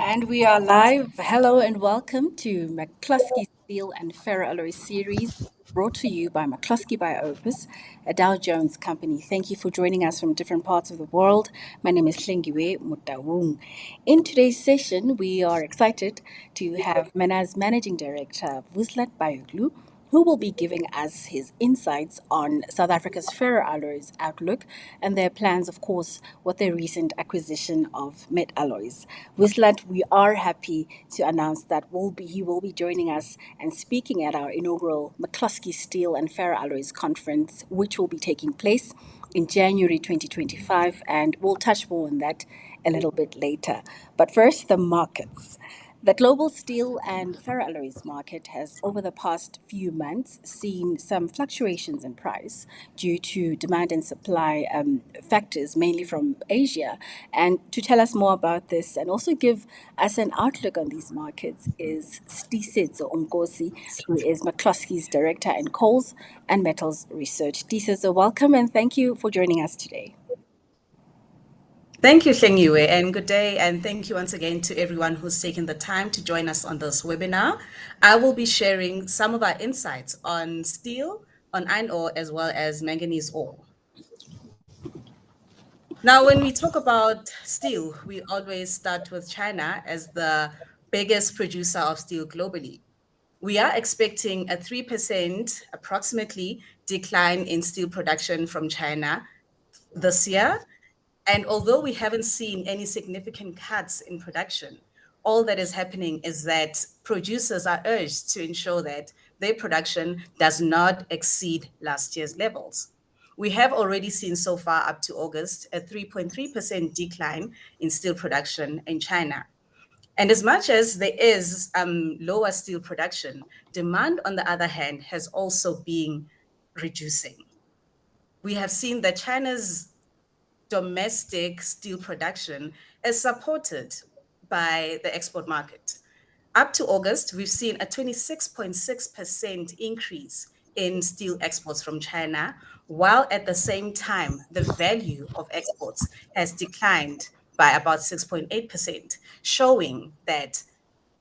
And we are live. Hello and welcome to McCloskey's Steel and Ferroalloy series brought to you by McCloskey by OPIS, a Dow Jones company. Thank you for joining us from different parts of the world. My name is Hlengiwe Mutawung. In today's session, we are excited to have MENAR's Managing Director, Vuslat Bayoglu, who will be giving us his insights on South Africa's ferroalloys outlook and their plans, of course, with their recent acquisition of Metalloys. Wislat, we are happy to announce that he will be joining us and speaking at our inaugural McCloskey's Steel and Ferroalloys conference, which will be taking place in January 2025, and we'll touch more on that a little bit later. But first, the markets. The global steel and ferroalloys market has, over the past few months, seen some fluctuations in price due to demand and supply factors, mainly from Asia. And to tell us more about this and also give us an outlook on these markets is Tiisetso Nkosi, who is McCloskey's Director in Coals and Metals Research. Tiisetso, welcome and thank you for joining us today. Thank you, Hlengiwe, and good day. And thank you once again to everyone who's taken the time to join us on this webinar. I will be sharing some of our insights on steel, on iron ore, as well as manganese ore. Now, when we talk about steel, we always start with China as the biggest producer of steel globally. We are expecting a 3% approximately decline in steel production from China this year. And although we haven't seen any significant cuts in production, all that is happening is that producers are urged to ensure that their production does not exceed last year's levels. We have already seen so far up to August a 3.3% decline in steel production in China. And as much as there is lower steel production, demand, on the other hand, has also been reducing. We have seen that China's domestic steel production is supported by the export market. Up to August, we've seen a 26.6% increase in steel exports from China, while at the same time, the value of exports has declined by about 6.8%, showing that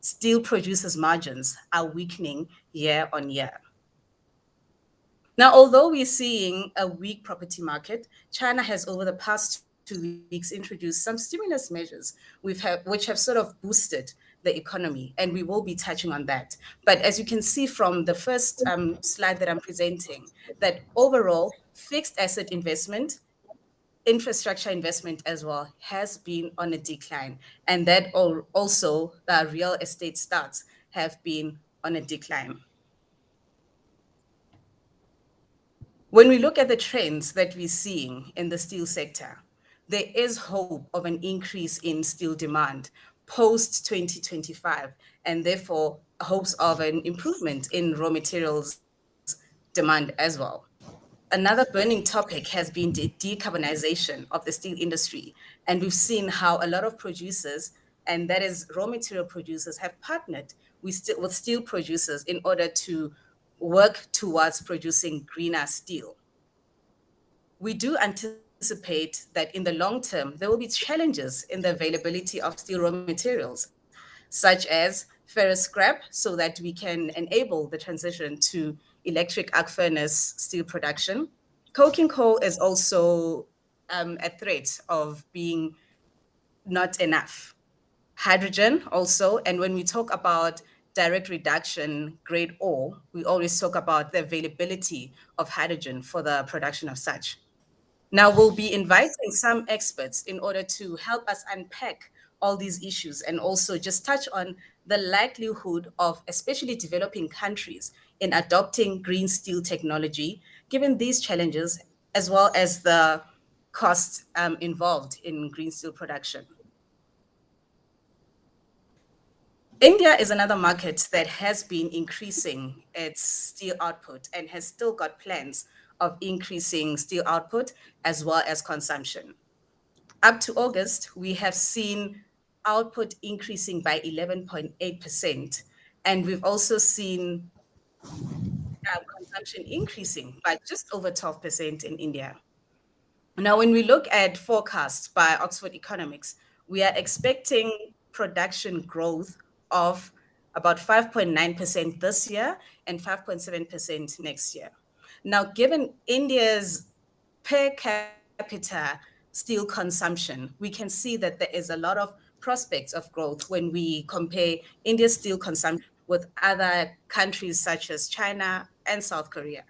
steel producers' margins are weakening year on year. Now, although we're seeing a weak property market, China has over the past 2 weeks introduced some stimulus measures which have sort of boosted the economy, and we will be touching on that. But as you can see from the first slide that I'm presenting, that overall fixed asset investment, infrastructure investment as well, has been on a decline, and that also the real estate starts have been on a decline. When we look at the trends that we're seeing in the steel sector, there is hope of an increase in steel demand post 2025, and therefore hopes of an improvement in raw materials demand as well. Another burning topic has been the decarbonization of the steel industry. And we've seen how a lot of producers, and that is raw material producers, have partnered with steel producers in order to work towards producing greener steel. We do anticipate that in the long term, there will be challenges in the availability of steel raw materials, such as ferrous scrap, so that we can enable the transition to electric arc furnace steel production. Coking coal is also a threat of being not enough. Hydrogen also, and when we talk about direct reduction grade ore, we always talk about the availability of hydrogen for the production of such. Now, we'll be inviting some experts in order to help us unpack all these issues and also just touch on the likelihood of especially developing countries in adopting green steel technology, given these challenges, as well as the costs involved in green steel production. India is another market that has been increasing its steel output and has still got plans of increasing steel output as well as consumption. Up to August, we have seen output increasing by 11.8%, and we've also seen consumption increasing by just over 12% in India. Now, when we look at forecasts by Oxford Economics, we are expecting production growth of about 5.9% this year and 5.7% next year. Now, given India's per capita steel consumption, we can see that there is a lot of prospects of growth when we compare India's steel consumption with other countries such as China and South Korea.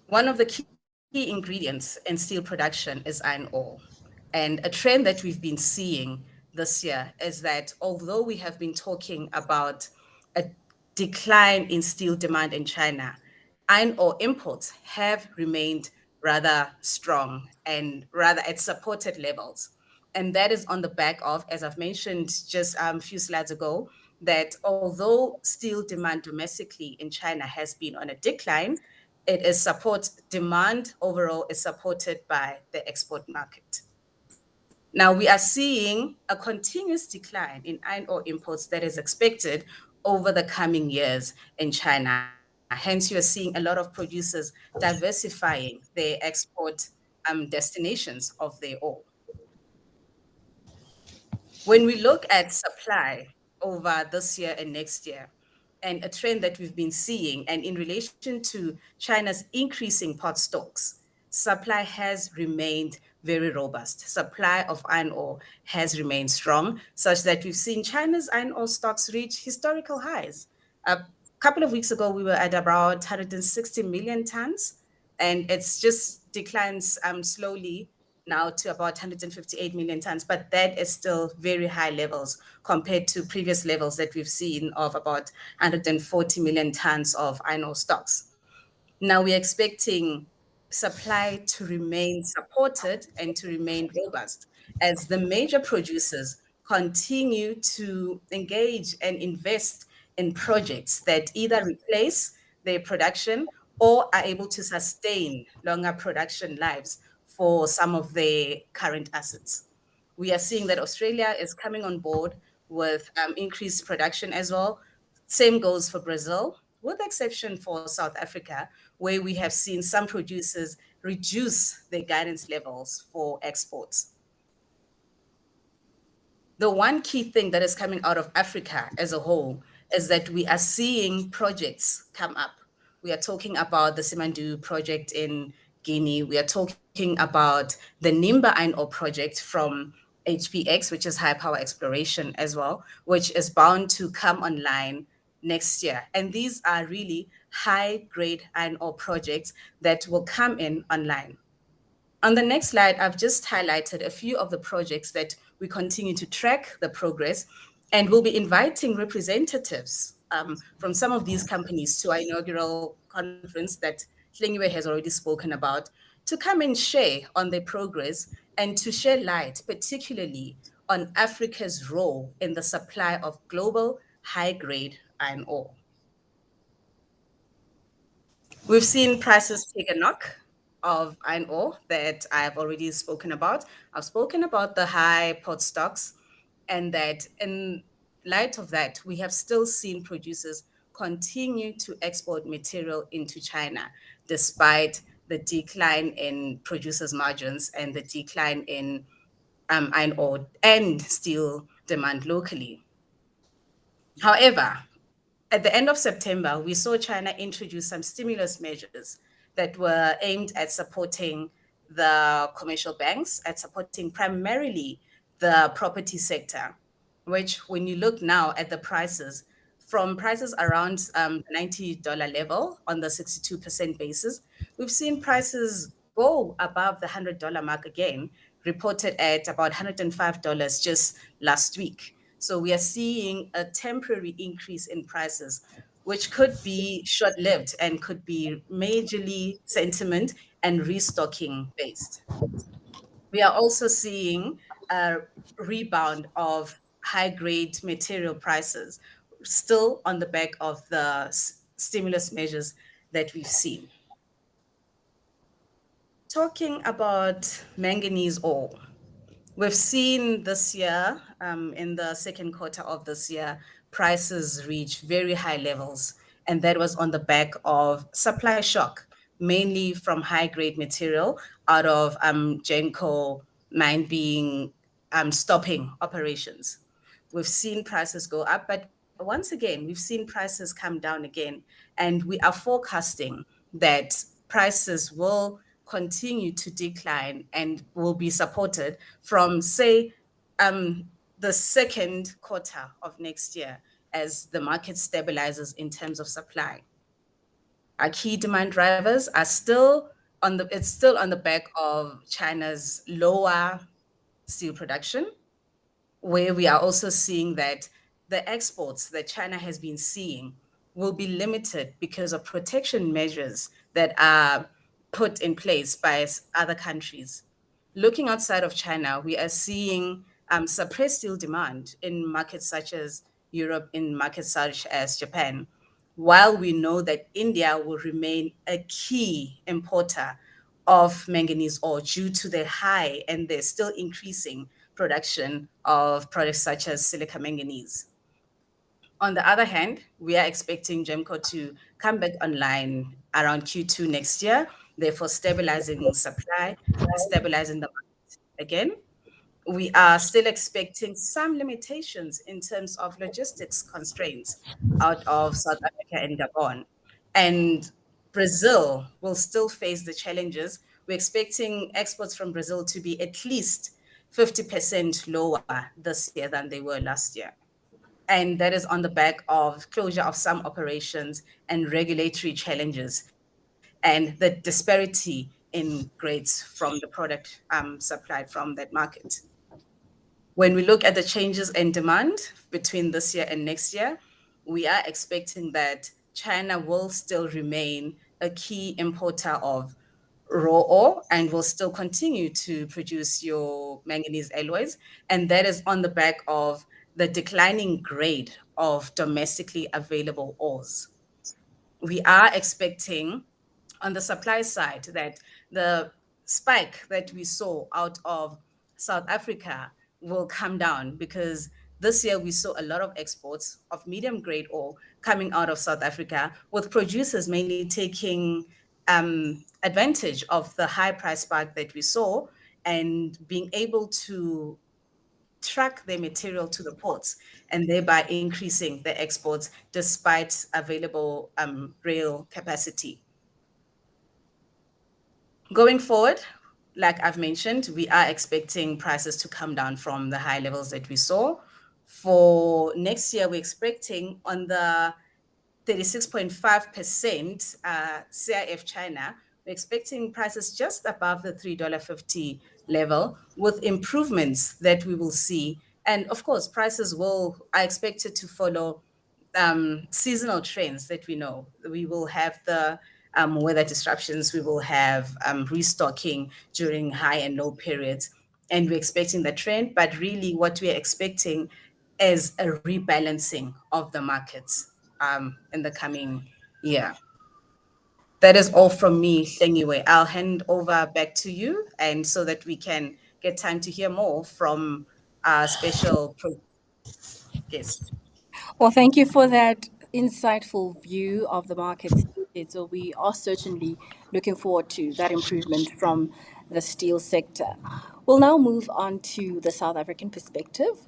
One of the key ingredients in steel production is iron ore. And a trend that we've been seeing this year is that although we have been talking about a decline in steel demand in China, iron ore imports have remained rather strong and rather at supported levels. And that is on the back of, as I've mentioned just a few slides ago, that although steel demand domestically in China has been on a decline, it is demand overall is supported by the export market. Now we are seeing a continuous decline in iron ore imports that is expected over the coming years in China. Hence, you are seeing a lot of producers diversifying their export destinations of their ore. When we look at supply over this year and next year, and a trend that we've been seeing, and in relation to China's increasing pot stocks, supply has remained very robust. Supply of iron ore has remained strong, such that we've seen China's iron ore stocks reach historical highs. A couple of weeks ago, we were at about 160 million tons, and it's just declines slowly now to about 158 million tons, but that is still very high levels compared to previous levels that we've seen of about 140 million tons of iron ore stocks. Now we're expecting supply to remain supported and to remain robust as the major producers continue to engage and invest in projects that either replace their production or are able to sustain longer production lives for some of their current assets. We are seeing that Australia is coming on board with increased production as well. Same goes for Brazil, with the exception for South Africa, where we have seen some producers reduce their guidance levels for exports. The one key thing that is coming out of Africa as a whole is that we are seeing projects come up. We are talking about the Simandu project in Guinea. We are talking about the Nimba Iron Ore project from HPX, which is high power exploration as well, which is bound to come online next year. And these are really high grade iron ore projects that will come in online. On the next slide, I've just highlighted a few of the projects that we continue to track the progress, and we'll be inviting representatives from some of these companies to our inaugural conference that Hlengiwe has already spoken about, to come and share on their progress and to shed light, particularly on Africa's role in the supply of global high-grade iron ore. We've seen prices take a knock of iron ore that I've already spoken about. I've spoken about the high pot stocks, and that in light of that, we have still seen producers continue to export material into China, despite the decline in producers' margins and the decline in iron ore and steel demand locally. However, at the end of September, we saw China introduce some stimulus measures that were aimed at supporting the commercial banks, at supporting primarily the property sector, which when you look now at the prices, from prices around $90 level on the 62% basis, we've seen prices go above the $100 mark again, reported at about $105 just last week. So we are seeing a temporary increase in prices, which could be short-lived and could be majorly sentiment and restocking based. We are also seeing a rebound of high-grade material prices, still on the back of the stimulus measures that we've seen. Talking about manganese ore, we've seen this year, in the second quarter of this year, prices reach very high levels, and that was on the back of supply shock, mainly from high-grade material out of Genco mine being stopping operations. We've seen prices go up, but once again, we've seen prices come down again. And we are forecasting that prices will continue to decline and will be supported from, say, the second quarter of next year as the market stabilizes in terms of supply. Our key demand drivers are still it's still on the back of China's lower steel production, where we are also seeing that the exports that China has been seeing will be limited because of protection measures that are put in place by other countries. Looking outside of China, we are seeing suppressed steel demand in markets such as Europe, in markets such as Japan, while we know that India will remain a key importer of manganese ore due to the high and they're still increasing production of products such as silica manganese. On the other hand, we are expecting GEMCO to come back online around Q2 next year, therefore stabilizing supply, stabilizing the market again. We are still expecting some limitations in terms of logistics constraints out of South Africa and Gabon. And Brazil will still face the challenges. We're expecting exports from Brazil to be at least 50% lower this year than they were last year. And that is on the back of closure of some operations and regulatory challenges and the disparity in grades from the product supplied from that market. When we look at the changes in demand between this year and next year, we are expecting that China will still remain a key importer of raw ore and will still continue to produce your manganese alloys. And that is on the back of the declining grade of domestically available ores. We are expecting on the supply side that the spike that we saw out of South Africa will come down because this year we saw a lot of exports of medium grade ore coming out of South Africa, with producers mainly taking advantage of the high price spike that we saw and being able to track their material to the ports and thereby increasing the exports despite available rail capacity. Going forward, like I've mentioned, we are expecting prices to come down from the high levels that we saw. For next year, we're expecting on the 36.5% CIF China, we're expecting prices just above the $3.50 level with improvements that we will see. And of course, prices are expected to follow seasonal trends that we know. We will have the weather disruptions, we will have restocking during high and low periods, and we're expecting the trend. But really, what we're expecting is a rebalancing of the markets in the coming year. That is all from me, Hlengiwe. I'll hand over back to you, and so that we can get time to hear more from our special guest. Well, thank you for that insightful view of the markets. So we are certainly looking forward to that improvement from the steel sector. We'll now move on to the South African perspective.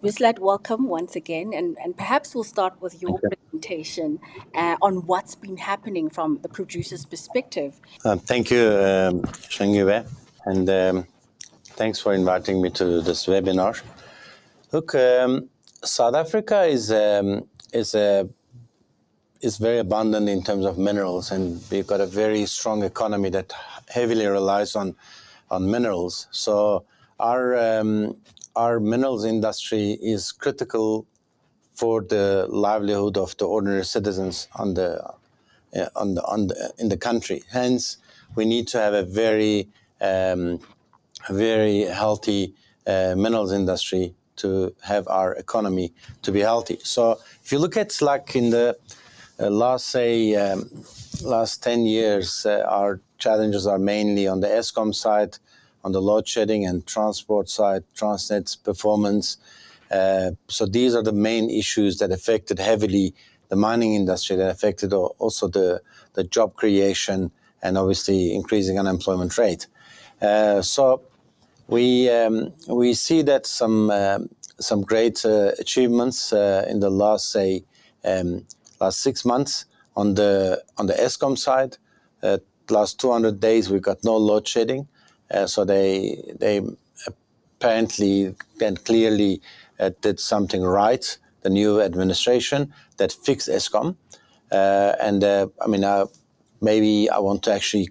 Vuslat, welcome once again, and perhaps we'll start with your presentation on what's been happening from the producer's perspective. Thank you, Hlengiwe, and thanks for inviting me to this webinar. Look, South Africa is very abundant in terms of minerals, and we've got a very strong economy that heavily relies on minerals. So our minerals industry is critical for the livelihood of the ordinary citizens in the country. Hence, we need to have a very healthy minerals industry to have our economy to be healthy. So if you look at like in the last 10 years, our challenges are mainly on the Eskom side, on the load shedding and transport side, Transnet's performance. So these are the main issues that affected heavily the mining industry, that affected also the job creation and obviously increasing unemployment rate. So we see that some great achievements in the last last 6 months on the Eskom side. Last 200 days we got no load shedding, so they apparently and clearly did something right. The new administration that fixed Eskom, maybe I want to actually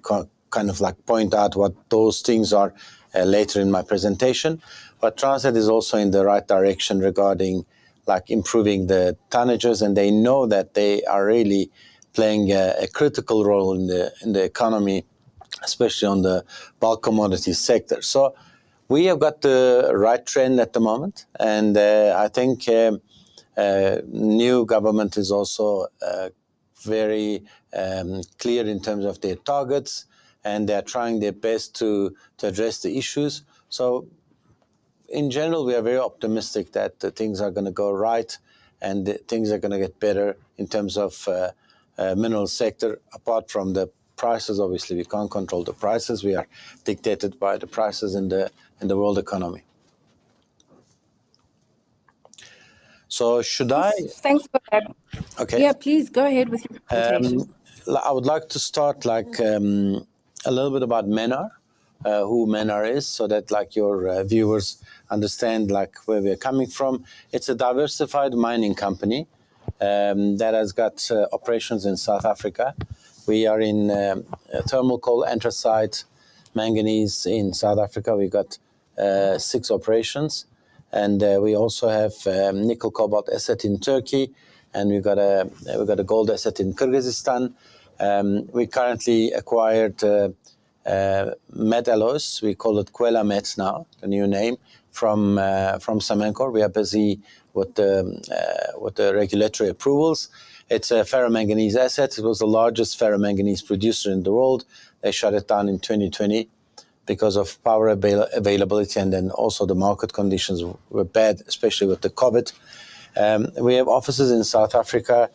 kind of like point out what those things are later in my presentation. But Transnet is also in the right direction regarding like improving the tonnages, and they know that they are really playing a critical role in the economy, especially on the bulk commodity sector. So we have got the right trend at the moment, and I think new government is also very clear in terms of their targets, and they're trying their best to address the issues. So in general, we are very optimistic that things are going to go right, and things are going to get better in terms of mineral sector. Apart from the prices, obviously we can't control the prices. We are dictated by the prices in the world economy. So should I? Thanks for that. Okay. Yeah, please go ahead with your presentation. I would like to start like a little bit about MENAR, who MENAR is, so that like your viewers understand like where we're coming from. It's a diversified mining company that has got operations in South Africa. We are in thermal coal, anthracite, manganese in South Africa. We've got 6 operations, and we also have nickel cobalt asset in Turkey, and we've got a gold asset in Kyrgyzstan. We currently acquired metalloys. We call it Kwela Met now, the new name, from Samenkor. We are busy with the regulatory approvals. It's a ferromanganese asset. It was the largest ferromanganese producer in the world. They shut it down in 2020 because of power availability, and then also the market conditions were bad, especially with the COVID. We have offices in South Africa.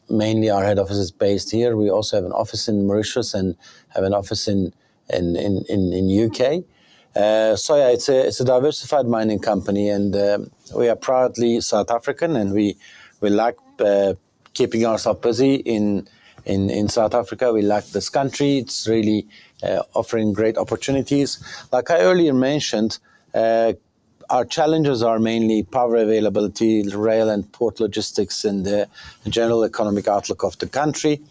Mainly our head office is based here. We also have an office in Mauritius and have an office in UK. So yeah, it's a diversified mining company, and we are proudly South African, and we like keeping ourselves busy in South Africa. We like this country. It's really offering great opportunities. Like I earlier mentioned, our challenges are mainly power availability, rail and port logistics, and the general economic outlook of the country.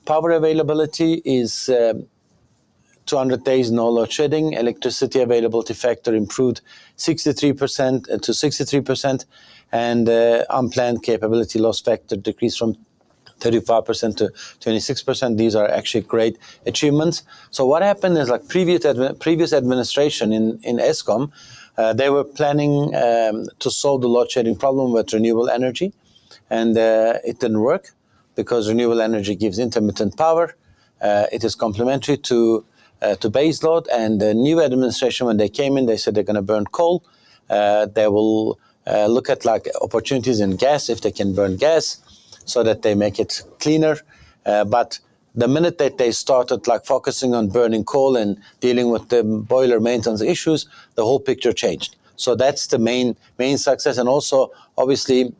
Power availability is 200 days no load shedding. Electricity availability factor improved 63% to 63%, and unplanned capability loss factor decreased from 35% to 26%. These are actually great achievements. So what happened is like previous administration in Eskom, they were planning to solve the load shedding problem with renewable energy, and it didn't work because renewable energy gives intermittent power. It is complementary to base load, and the new administration, when they came in, they said they're going to burn coal. They will look at like opportunities in gas if they can burn gas, so that they make it cleaner. But the minute that they started like focusing on burning coal and dealing with the boiler maintenance issues, the whole picture changed. So that's the main success. And also, obviously,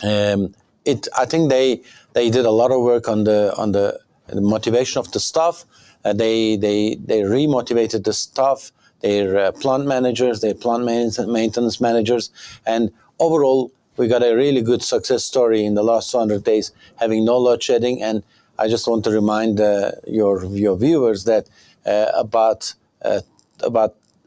I think they did a lot of work on the motivation of the staff. They remotivated the staff, their plant managers, their plant maintenance managers, and overall, we got a really good success story in the last 200 days, having no load shedding. And I just want to remind your viewers that about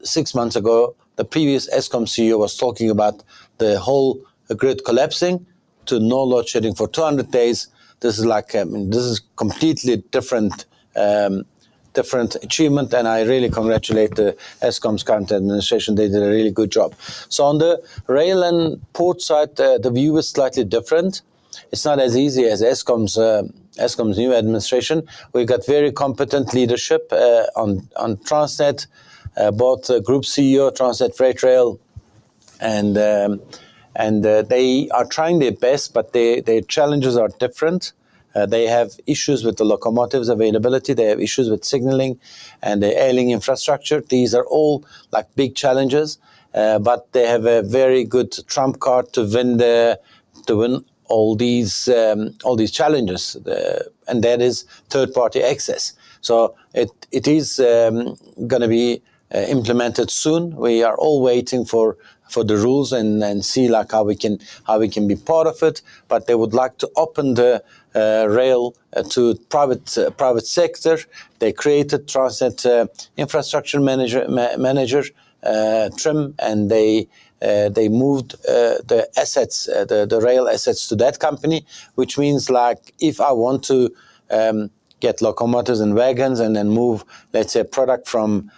6 months ago, the previous Eskom CEO was talking about the whole grid collapsing to no load shedding for 200 days. This is like this is completely different achievement, and I really congratulate the Eskom's current administration. They did a really good job. So on the rail and port side, the view is slightly different. It's not as easy as Eskom's new administration. We've got very competent leadership on Transnet, both Group CEO, Transnet Freight Rail, and they are trying their best, but their challenges are different. They have issues with the locomotives availability. They have issues with signaling and the ailing infrastructure. These are all like big challenges, but they have a very good trump card to win all these challenges, and that is third-party access. So it is going to be implemented soon. We are all waiting for the rules and see like how we can be part of it. But they would like to open the rail to private sector. They created Transnet infrastructure manager TRIM, and they moved the assets, the rail assets to that company, which means like if I want to get locomotives and wagons and then move, let's say, product from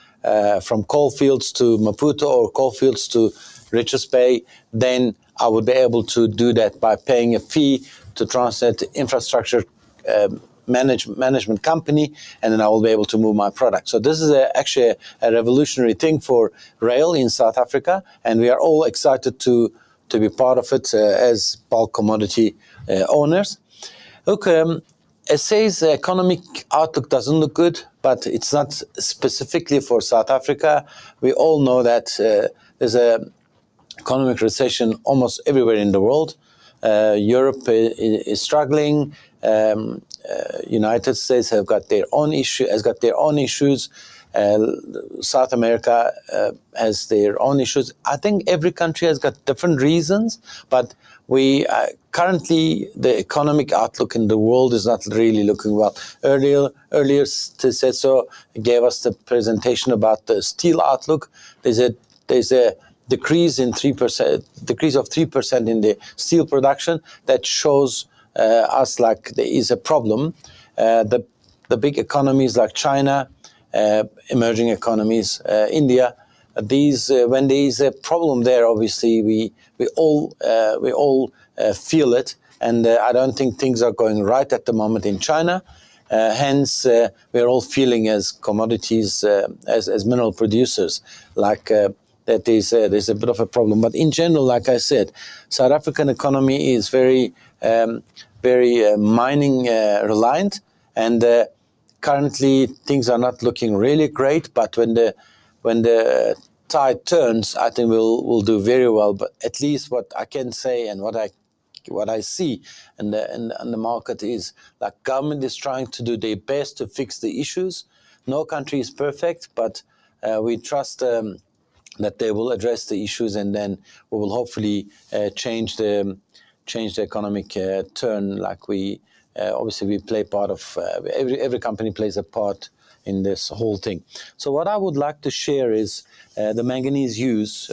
coalfields to Maputo or coalfields to Richards Bay, then I would be able to do that by paying a fee to Transnet infrastructure management company, and then I will be able to move my product. So this is actually a revolutionary thing for rail in South Africa, and we are all excited to be part of it as bulk commodity owners. Look, SA's economic outlook doesn't look good, but it's not specifically for South Africa. We all know that there's an economic recession almost everywhere in the world. Europe is struggling. United States has got their own issues. South America has their own issues. I think every country has got different reasons, but we currently the economic outlook in the world is not really looking well. Earlier, Tiisetso gave us the presentation about the steel outlook. There's a decrease of 3% in the steel production that shows us like there is a problem. The big economies like China, emerging economies, India, these when there is a problem there, obviously we all feel it, and I don't think things are going right at the moment in China. Hence, we're all feeling as commodities, as mineral producers, like that there's a bit of a problem. But in general, like I said, South African economy is very mining reliant, and currently things are not looking really great. But when the tide turns, I think we'll do very well. But at least what I can say and what I see in the market is like government is trying to do their best to fix the issues. No country is perfect, but we trust that they will address the issues, and then we will hopefully change the economic turn. Like we obviously we play part of every company plays a part in this whole thing. So what I would like to share is the manganese use.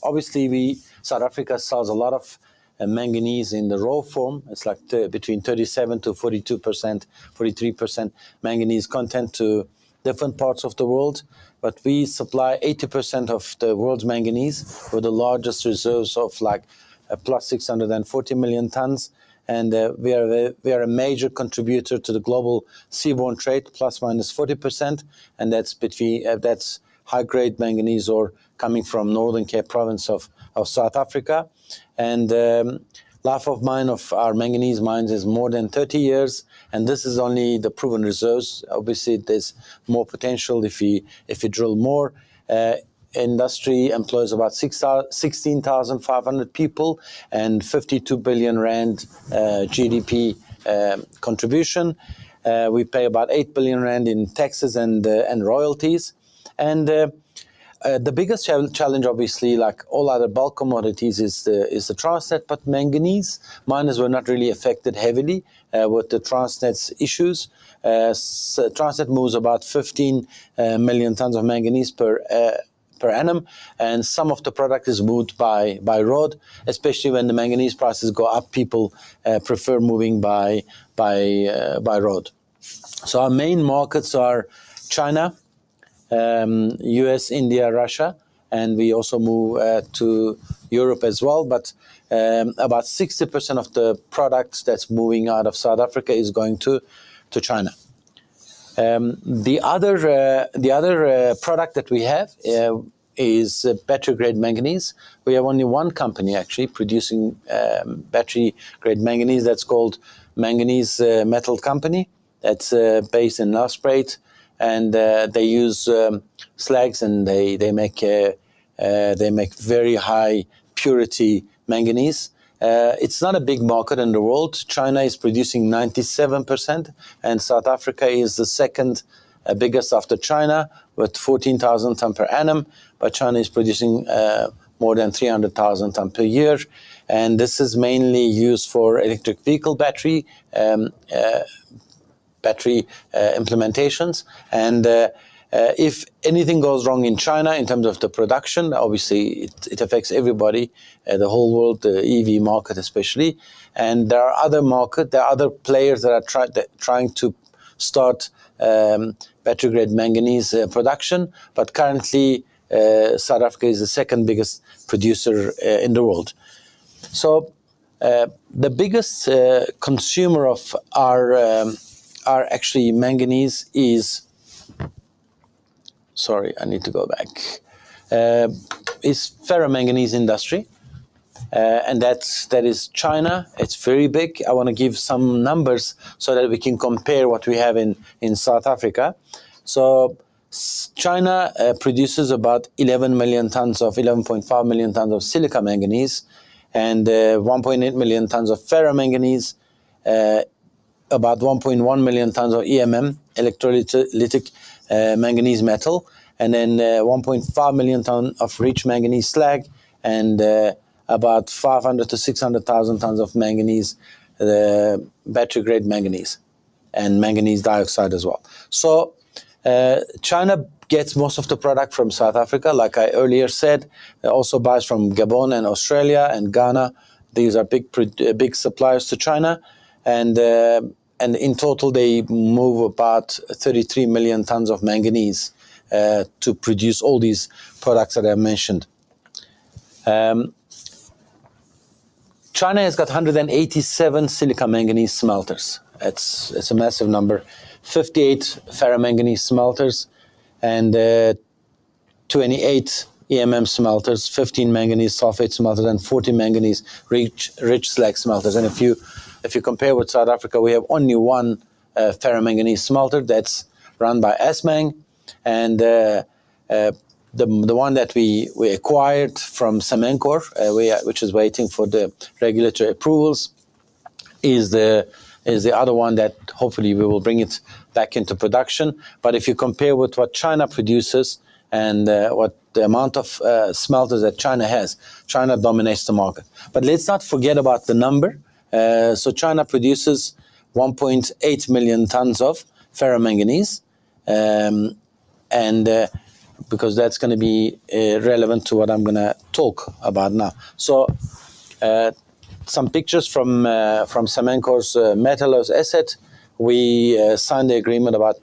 Obviously, South Africa sells a lot of manganese in the raw form. It's like between 37 to 42%, 43% manganese content to different parts of the world. But we supply 80% of the world's manganese, with the largest reserves of like plus 640 million tons. And we are a major contributor to the global seaborne trade, plus minus 40%, and that's high-grade manganese ore coming from Northern Cape province of South Africa. And life of mine of our manganese mines is more than 30 years, and this is only the proven reserves. Obviously, there's more potential if you drill more. Industry employs about 16,500 people and 52 billion rand GDP contribution. We pay about 8 billion rand in taxes and royalties. And the biggest challenge, obviously, like all other bulk commodities, is the Transnet. But manganese miners were not really affected heavily with the Transnet's issues. Transnet moves about 15 million tons of manganese per annum, and some of the product is moved by road. Especially when the manganese prices go up, people prefer moving by road. So our main markets are China, US, India, Russia, and we also move to Europe as well. But about 60% of the products that's moving out of South Africa is going to China. The other product that we have is battery grade manganese. We have only one company actually producing battery grade manganese. That's called manganese metal company that's based in Nelspruit, and they use slags, and they make very high purity manganese. It's not a big market in the world. China is producing 97%, and South Africa is the second biggest after China with 14,000 tonnes per annum, but China is producing more than 300,000 tonnes per year. And this is mainly used for electric vehicle battery implementations. And if anything goes wrong in China in terms of the production, obviously it affects everybody, the whole world, the EV market especially. And there are other players that are trying to start battery grade manganese production, but currently South Africa is the second biggest producer in the world. So the biggest consumer of our actually manganese is, sorry, I need to go back, is ferromanganese industry. And that is China. It's very big. I want to give some numbers so that we can compare what we have in South Africa. So China produces about 11.5 million tons of silica manganese, and 1.8 million tons of ferromanganese, about 1.1 million tons of EMM, electrolytic manganese metal, and then 1.5 million tons of rich manganese slag, and about 500 to 600,000 tons of manganese, battery grade manganese, and manganese dioxide as well. So China gets most of the product from South Africa, like I earlier said. It also buys from Gabon and Australia and Ghana. These are big suppliers to China, and in total they move about 33 million tons of manganese to produce all these products that I mentioned. China has got 187 silica manganese smelters. It's a massive number. 58 ferromanganese smelters, and 28 EMM smelters, 15 manganese sulfate smelters, and 40 manganese rich slag smelters. And if you compare with South Africa, we have only one ferromanganese smelter that's run by Assmang, and the one that we acquired from Samenkor, which is waiting for the regulatory approvals, is the other one that hopefully we will bring it back into production. But if you compare with what China produces and what the amount of smelters that China has, China dominates the market. But let's not forget about the number. So China produces 1.8 million tons of ferromanganese, and because that's going to be relevant to what I'm going to talk about now. So some pictures from Samenkor's Metallows asset. We signed the agreement about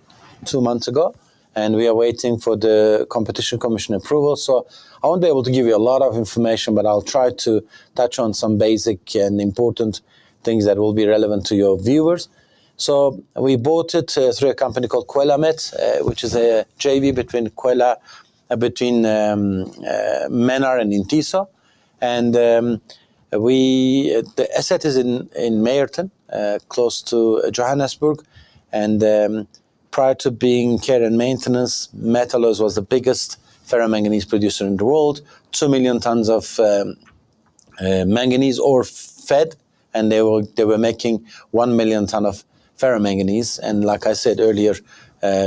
2 months ago, and we are waiting for the Competition Commission approval. So I won't be able to give you a lot of information, but I'll try to touch on some basic and important things that will be relevant to your viewers. So we bought it through a company called Kwelamet, which is a JV between MENAR and Tiisetso. And the asset is in Meyerton, close to Johannesburg. And prior to being care and maintenance, Metallows was the biggest ferromanganese producer in the world. 2 million tons of manganese ore fed, and they were making 1 million ton of ferromanganese. And like I said earlier,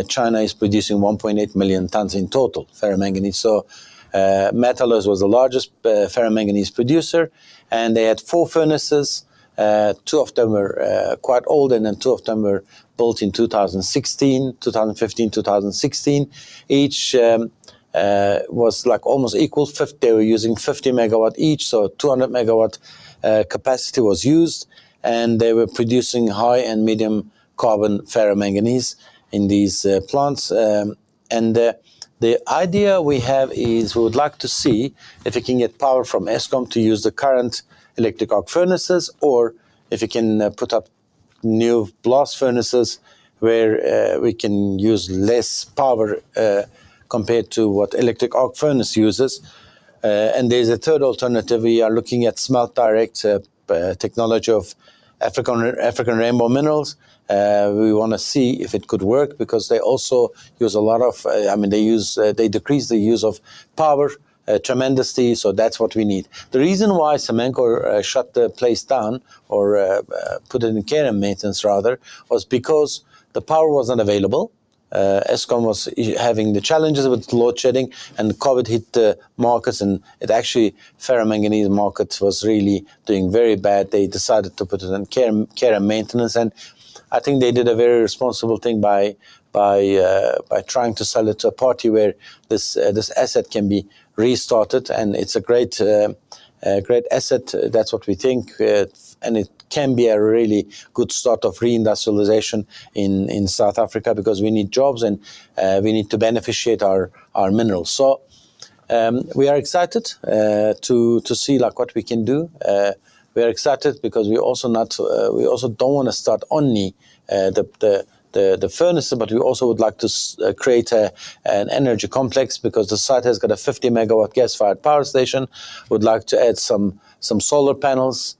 China is producing 1.8 million tons in total ferromanganese. So Metallows was the largest ferromanganese producer, and they had 4 furnaces. 2 of them were quite old, and then 2 of them were built in 2015, 2016. Each was like almost equal. They were using 50 megawatt each, so 200 megawatt capacity was used, and they were producing high and medium carbon ferromanganese in these plants. The idea we have is we would like to see if we can get power from Eskom to use the current electric arc furnaces, or if we can put up new blast furnaces where we can use less power compared to what electric arc furnace uses. And there's a third alternative. We are looking at smelt direct technology of African rainbow minerals. We want to see if it could work, because they also use a lot of, they decrease the use of power tremendously, so that's what we need. The reason why Semenko shut the place down, or put it in care and maintenance rather, was because the power wasn't available. Eskom was having the challenges with load shedding, and COVID hit the markets, and it actually, ferromanganese market was really doing very bad. They decided to put it in care and maintenance, and I think they did a very responsible thing by trying to sell it to a party where this asset can be restarted, and it's a great asset. That's what we think, and it can be a really good start of reindustrialization in South Africa, because we need jobs, and we need to beneficiate our minerals. So we are excited to see like what we can do. We are excited because we also don't want to start only the furnace, but we also would like to create an energy complex, because the site has got a 50 megawatt gas-fired power station. Would like to add some solar panels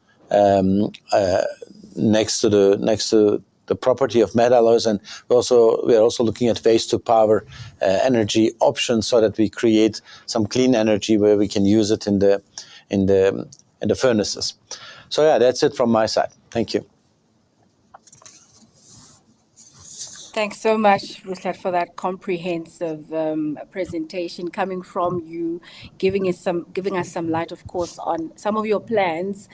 next to the property of Ferroalloys, and we are also looking at waste to power energy options, so that we create some clean energy where we can use it in the furnaces. So yeah, that's it from my side. Thank you. Thanks so much, Vuslat, for that comprehensive presentation coming from you, giving us some light, of course, on some of your plans.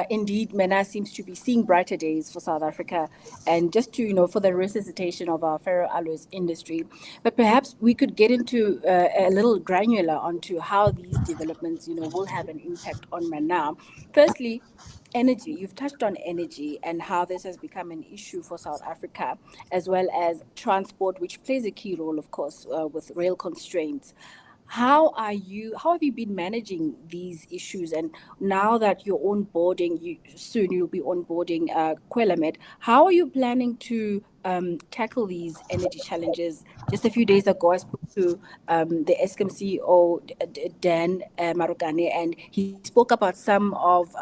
Indeed, MENAR seems to be seeing brighter days for South Africa, and just to, for the resuscitation of our ferroalloys industry. But perhaps we could get into a little granular onto how these developments, will have an impact on MENAR. Firstly, energy. You've touched on energy and how this has become an issue for South Africa, as well as transport, which plays a key role, of course, with rail constraints. How have you been managing these issues? And now that you're onboarding, soon you'll be onboarding Kwelamet, how are you planning to tackle these energy challenges? Just a few days ago, I spoke to the Eskom CEO, Dan Marugane, and he spoke about some of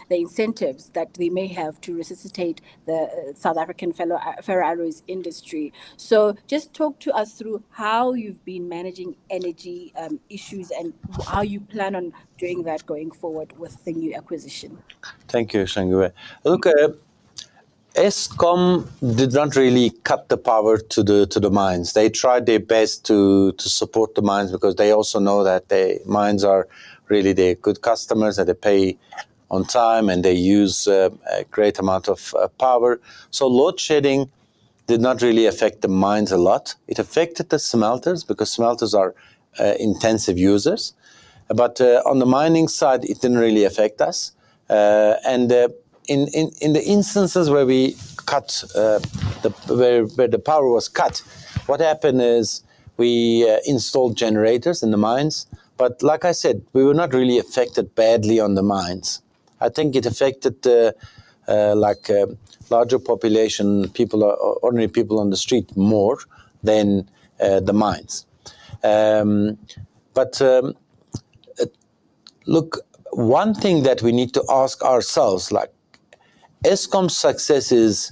the incentives that they may have to resuscitate the South African ferroalloys industry. So just talk to us through how you've been managing energy issues and how you plan on doing that going forward with the new acquisition. Thank you, Shangue. Look, Eskom did not really cut the power to the mines. They tried their best to support the mines, because they also know that the mines are really their good customers, that they pay on time and they use a great amount of power. So load shedding did not really affect the mines a lot. It affected the smelters, because smelters are intensive users. But on the mining side, it didn't really affect us. In the instances where we cut, where the power was cut, what happened is we installed generators in the mines. But like I said, we were not really affected badly on the mines. I think it affected larger population, ordinary people on the street more than the mines. Look, one thing that we need to ask ourselves, like, Eskom's success is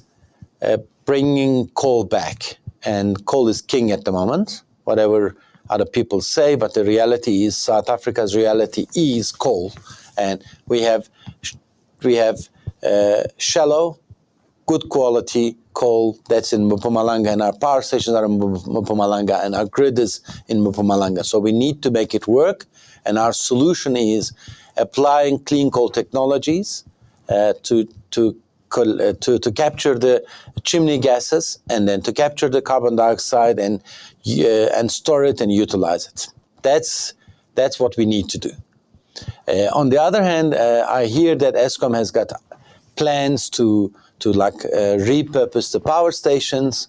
bringing coal back, and coal is king at the moment, whatever other people say, but the reality is, South Africa's reality is coal, and we have shallow, good quality coal that's in Mpumalanga, and our power stations are in Mpumalanga, and our grid is in Mpumalanga. So we need to make it work, and our solution is applying clean coal technologies to capture the chimney gases, and then to capture the carbon dioxide and store it and utilize it. That's what we need to do. On the other hand, I hear that Eskom has got plans to repurpose the power stations.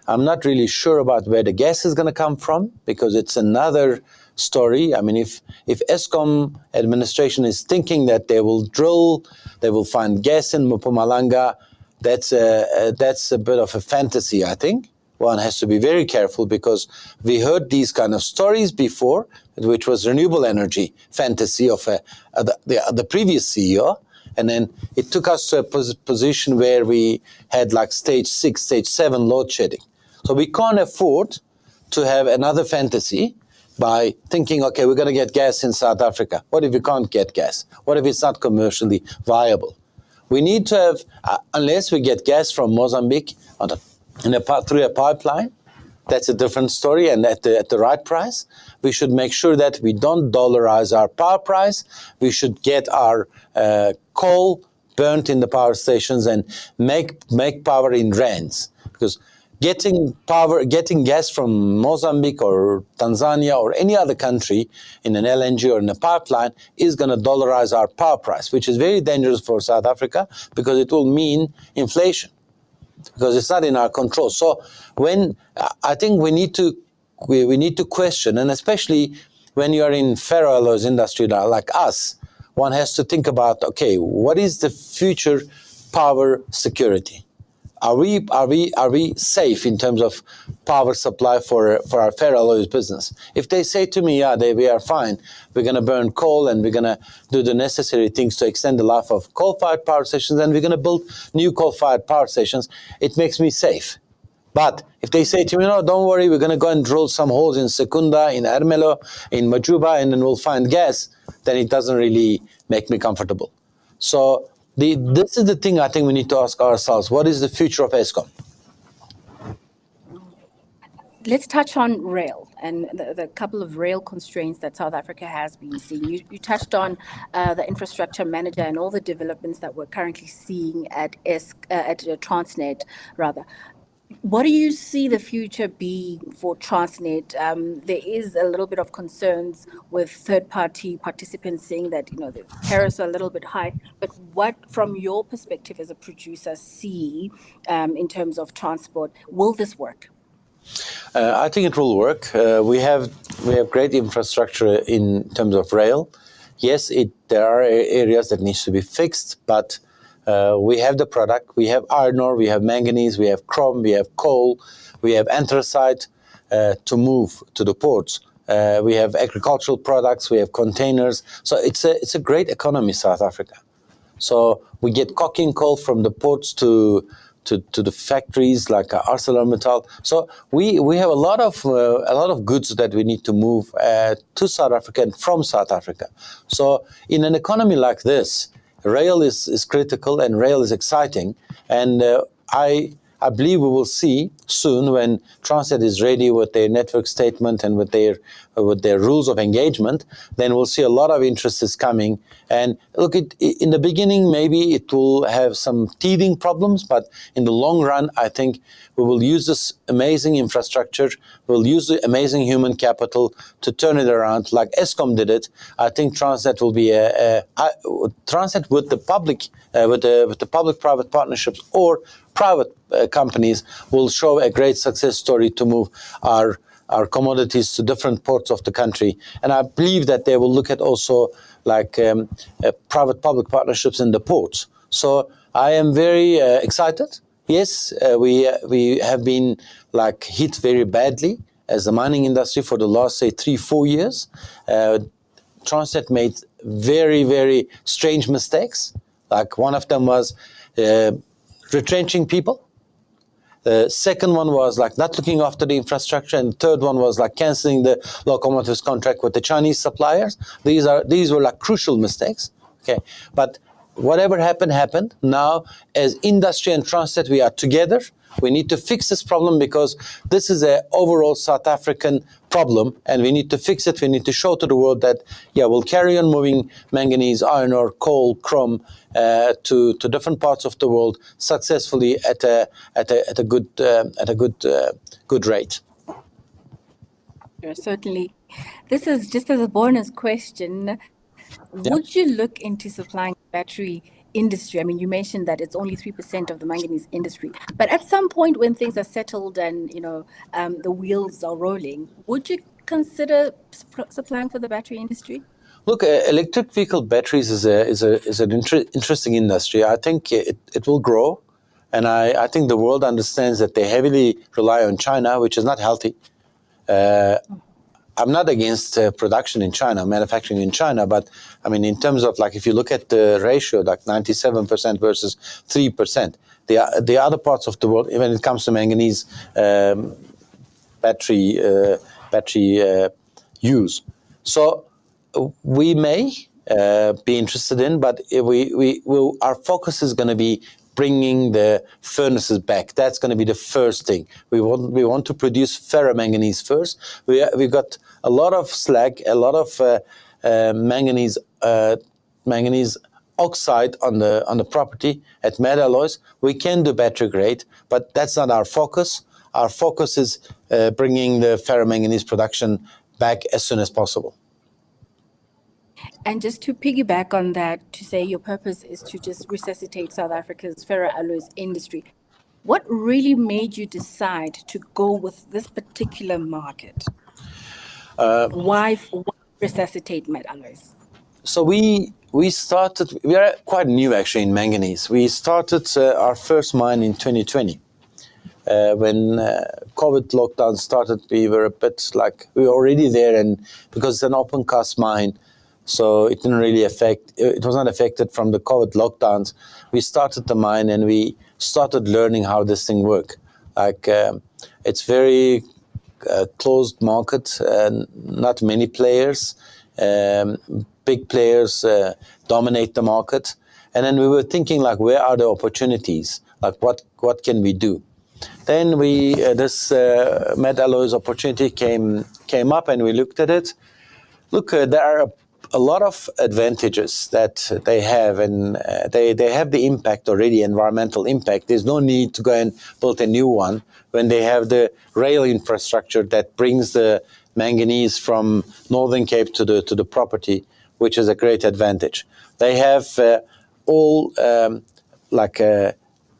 I'm not really sure about where the gas is going to come from, because it's another story. I mean, if Eskom administration is thinking that they will find gas in Mpumalanga, that's a bit of a fantasy, I think. One has to be very careful, because we heard these kind of stories before, which was renewable energy fantasy of the previous CEO, And then it took us to a position where we had like stage 6, stage 7 load shedding. So we can't afford to have another fantasy by thinking, okay, we're going to get gas in South Africa. What if we can't get gas? What if it's not commercially viable? We need to have, unless we get gas from Mozambique through a pipeline, that's a different story, and at the right price. We should make sure that we don't dollarize our power price. We should get our coal burnt in the power stations and make power in rands. Because getting gas from Mozambique or Tanzania or any other country in an LNG or in a pipeline is going to dollarize our power price, which is very dangerous for South Africa because it will mean inflation, because it's not in our control. So I think we need to question, and especially when you are in ferroalloys industry like us, one has to think about, okay, what is the future power security? Are we safe in terms of power supply for our ferroalloys business? If they say to me, we are fine, we're going to burn coal and we're going to do the necessary things to extend the life of coal-fired power stations and we're going to build new coal-fired power stations, it makes me safe. But if they say to me, no, don't worry, we're going to go and drill some holes in Secunda, in Ermelo, in Majuba, and then we'll find gas, then it doesn't really make me comfortable. So this is the thing I think we need to ask ourselves. What is the future of Eskom? Let's touch on rail and the couple of rail constraints that South Africa has been seeing. You touched on the infrastructure manager and all the developments that we're currently seeing at Transnet, rather. What do you see the future be for Transnet? There is a little bit of concerns with third-party participants saying that the tariffs are a little bit high. But what, from your perspective as a producer, see in terms of transport? Will this work? I think it will work. We have great infrastructure in terms of rail. Yes, there are areas that needs to be fixed, but we have the product. We have iron ore, we have manganese, we have chrome, we have coal, we have anthracite to move to the ports. We have agricultural products, we have containers. So it's a great economy, South Africa. So we get coking coal from the ports to the factories like ArcelorMittal. So we have a lot of goods that we need to move to South Africa and from South Africa. So in an economy like this, rail is critical and rail is exciting. And I believe we will see soon, when Transnet is ready with their network statement and with their rules of engagement, then we'll see a lot of interest is coming. And look, in the beginning, maybe it will have some teething problems, but in the long run, I think we will use this amazing infrastructure, we'll use the amazing human capital to turn it around, like Eskom did it. I think Transnet will be Transnet with the public, with the public-private partnerships or private companies will show a great success story to move our commodities to different ports of the country. And I believe that they will look at also like private-public partnerships in the ports. So I am very excited. Yes, we have been like hit very badly as the mining industry for the last, say, 3-4 years. Transnet made very, very strange mistakes. Like one of them was retrenching people. The second one was like not looking after the infrastructure, and the third one was like canceling the locomotives contract with the Chinese suppliers. These were like crucial mistakes. Okay, but whatever happened. Now, as industry and Transnet, we are together. We need to fix this problem because this is an overall South African problem, and we need to fix it. We need to show to the world that, we'll carry on moving manganese, iron ore, coal, chrome to different parts of the world successfully at a good rate. Sure, certainly. This is just as a bonus question. Would you look into supplying battery industry? I mean, you mentioned that it's only 3% of the manganese industry, but at some point when things are settled and the wheels are rolling, would you consider supplying for the battery industry? Look, electric vehicle batteries is an interesting industry. I think it will grow, and I think the world understands that they heavily rely on China, which is not healthy. I'm not against production in China, manufacturing in China, but I mean, in terms of like, if you look at the ratio, like 97% versus 3%, the other parts of the world, when it comes to manganese battery use. So we may be interested in, but our focus is going to be bringing the furnaces back. That's going to be the first thing. We want to produce ferromanganese first. We've got a lot of slag, a lot of manganese oxide on the property at MedAlloys. We can do battery grade, but that's not our focus. Our focus is bringing the ferromanganese production back as soon as possible. And just to piggyback on that, to say your purpose is to just resuscitate South Africa's ferroalloys industry. What really made you decide to go with this particular market? Why resuscitate MedAlloys? So we are quite new actually in manganese. We started our first mine in 2020. When COVID lockdown started, we were a bit like, we were already there, and because it's an open cast mine, so it didn't really it was not affected from the COVID lockdowns. We started the mine and we started learning how this thing works. Like, it's very closed market, not many players. Big players dominate the market. And then we were thinking, like, where are the opportunities? Like, what can we do? Then this MedAlloys opportunity came up, and we looked at it. Look, there are a lot of advantages that they have, and they have the impact already, environmental impact. There's no need to go and build a new one when they have the rail infrastructure that brings the manganese from Northern Cape to the property, which is a great advantage. They have all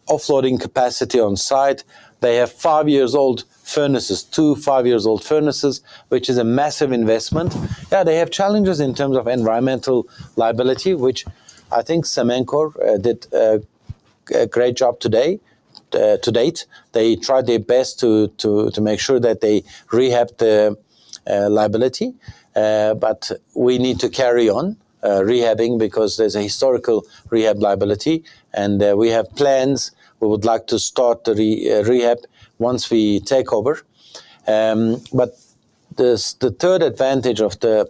offloading capacity on site. They have 5 years old furnaces, 2 5-year-old furnaces, which is a massive investment. Yeah, they have challenges in terms of environmental liability, which I think Samancor did a great job to date. They tried their best to make sure that they rehab the liability, but we need to carry on rehabbing, because there's a historical rehab liability, and we have plans. We would like to start the rehab once we take over. But the third advantage of the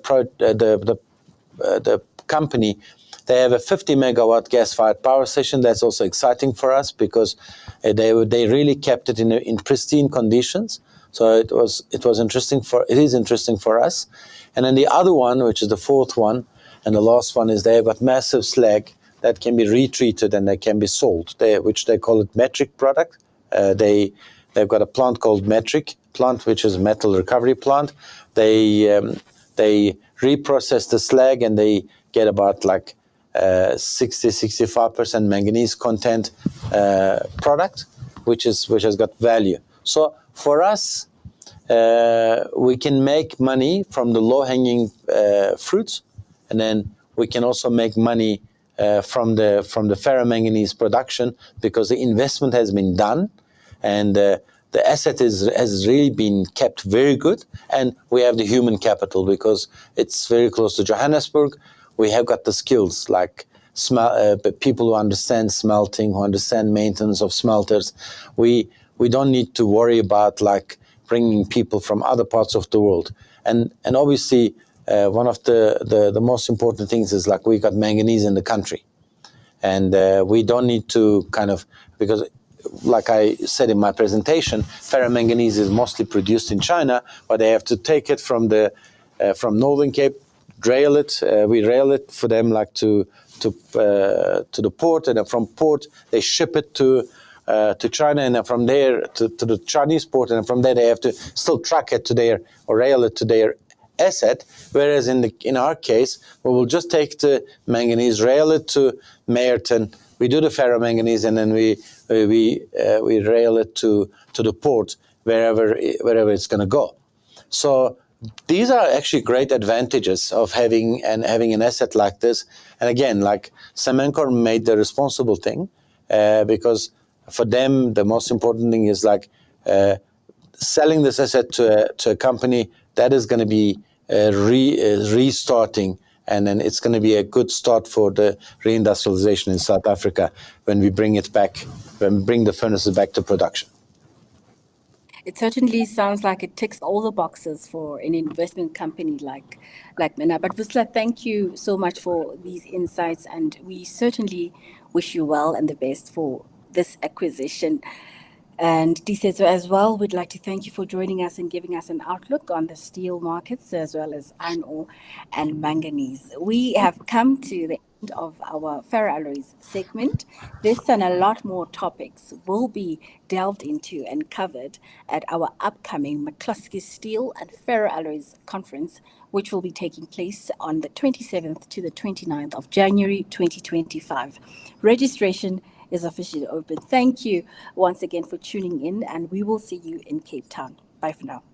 company, they have a 50 megawatt gas-fired power station. That's also exciting for us, because they really kept it in pristine conditions. So it is interesting for us. And then the other one, which is the fourth one and the last one, is they have got massive slag that can be retreated and they can be sold, which they call it metric product. They've got a plant called metric plant, which is a metal recovery plant. They reprocess the slag and they get about like 60-65% manganese content product, which has got value. So for us, we can make money from the low-hanging fruits, and then we can also make money from the ferromanganese production, because the investment has been done, and the asset has really been kept very good, and we have the human capital because it's very close to Johannesburg. We have got the skills, like people who understand smelting, who understand maintenance of smelters. We don't need to worry about like bringing people from other parts of the world, and obviously. One of the most important things is like we got manganese in the country, and we don't need to because like I said in my presentation, ferromanganese is mostly produced in China, but they have to take it from Northern Cape, rail it. We rail it for them like to the port, and then from port they ship it to China, and then from there to the Chinese port, and from there they have to still truck it to their or rail it to their asset, whereas in our case, we will just take the manganese, rail it to Meyerton, we do the ferromanganese, and then we rail it to the port wherever it's going to go. So these are actually great advantages of having an asset like this. And again, like Samancor made the responsible thing, because for them the most important thing is like selling this asset to a company that is going to be restarting, and then it's going to be a good start for the reindustrialization in South Africa when we bring it back, when we bring the furnaces back to production. It certainly sounds like it ticks all the boxes for an investment company like MENAR. But Vuslat, thank you so much for these insights, and we certainly wish you well and the best for this acquisition. And Tiisetso as well, we'd like to thank you for joining us and giving us an outlook on the steel markets as well as iron ore and manganese. We have come to the end of our ferroalloys segment. This and a lot more topics will be delved into and covered at our upcoming McCloskey's Steel and Ferroalloys Conference, which will be taking place on the 27th to the 29th of January 2025. Registration is officially open. Thank you once again for tuning in, and we will see you in Cape Town. Bye for now.